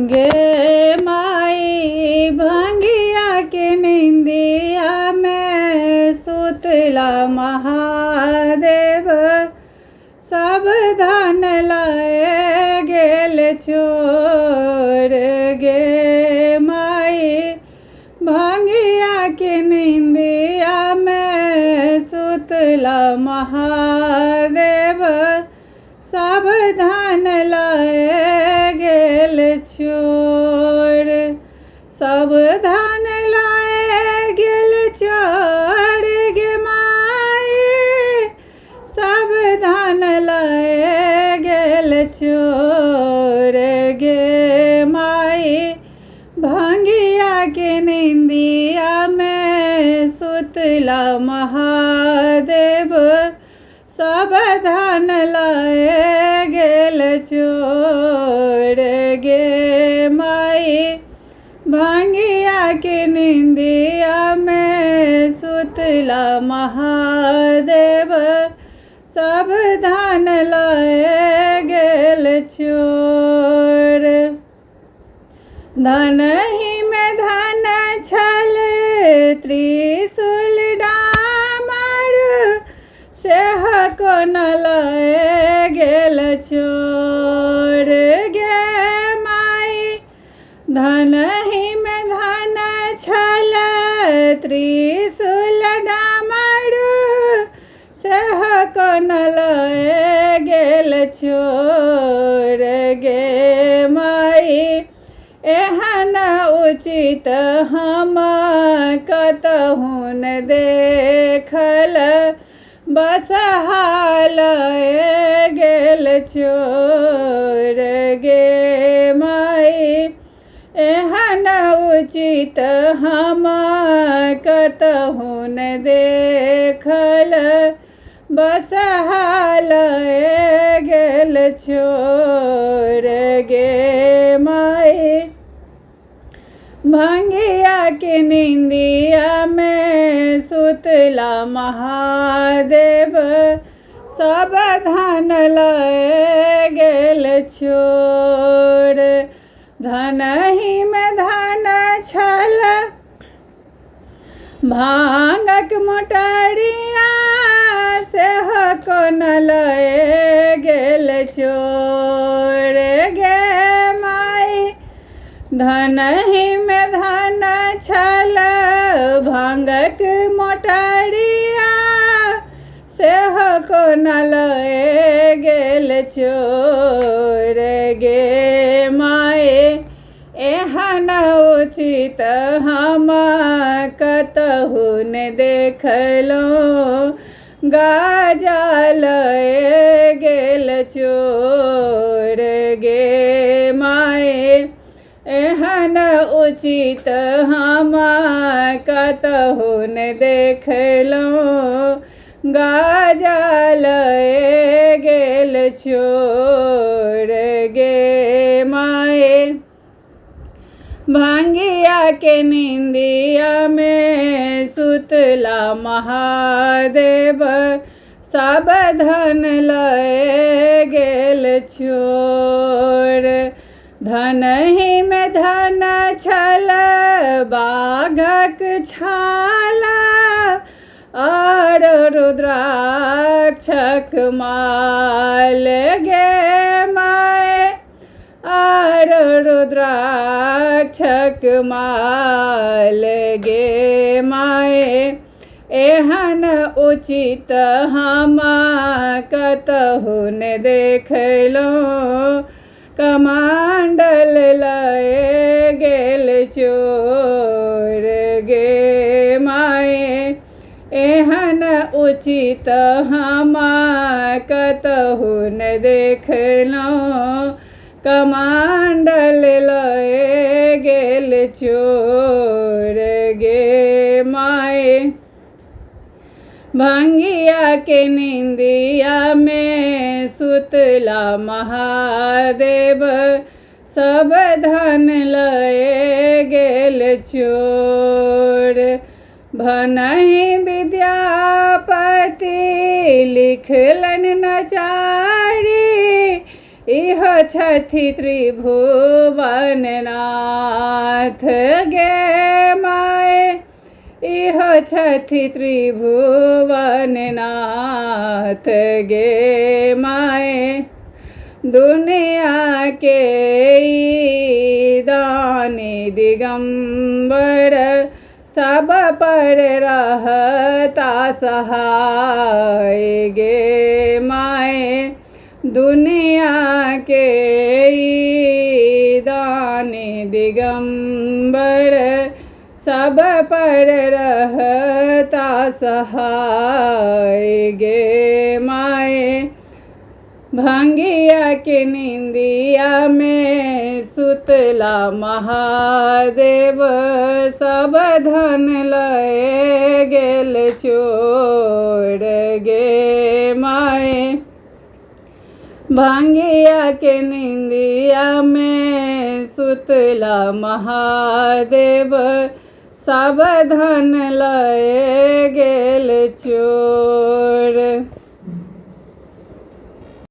गे माई भंगिया के निंदिया में सुतला महादेव सब धन लाए गेल छोड़। गे माई भंगिया के निंदिया में सुतला महादेव सब धन लाए गेल छोड़। सब धन लाए गेल छोड़ गे माई सब धन लाए गेल छोड़। गे माई भंगिया के निंदिया में सुतला महादेव सब धन लाए गेल छोड़। गे माई भंगिया के निंदिया में सुतला महादेव सब धन लाए गेल छोड़। धन ही में धन छल त्रिशूल डामर सेह को न लाए गेल छोड़। गे माई धन ही में धन छल त्रिशूल डामर सेह को न लाए गेल छोड़। गे माई एहन उचित हम कतहु न देखल बस हाल गेल छोड़। गे माई एहन उचित हम कतहु न देखल बस हाल गेल छोड़। गे माई भंगिया के निंदिया में सुतला महादेव सब धन लाए गेल छोड़। धन ही में धन छल भांगक मोटरिया सेह को न लाए गेल छोड़। गे माई धन ही में धन छल भांगक मोटरिया सेह को न लाए गेल छोड़। गे माई एहन उचित हम कतहु न देखलो गाजल गेल छोड़। गे माई एहन उचित हम कतहु न देखलो गाजल गेल छोड़। गे माई भंगिया के निंदिया में सुतला महादेव सब धन लाए गेल छोड़। धन ही में धन छल बाघक छाल और रुद्राक्षक माल। गे माई और रुद्राक्षक माल। गे माई एहन उचित हम कतहु न देखलो कमंडल लाए गेल छोड़। गे माई एहन उचित हम कतहु न देखलो कमंडल लाए गेल छोड़। गे माई भंगिया के निंदिया में सुतला महादेव सब धन लाए गेल छोड़। भनहि विद्यापति लिखलन नचारी इह छथि त्रिभुवन नाथ गे माए, इह छथि त्रिभुवन नाथ गे माए। दुनिया के ई दानी दिगंबर, सब पर रहता सहाय गे माए। दुनिया के ई दानी दिगंबर, सब पर रहता सहाय गे माए। भंगिया के निंदिया में सुतला महादेव, सब धन लए गेल चोर गे माए। भंगिया के निंदिया में सुतला महादेव, सब धन लए गेल चोर।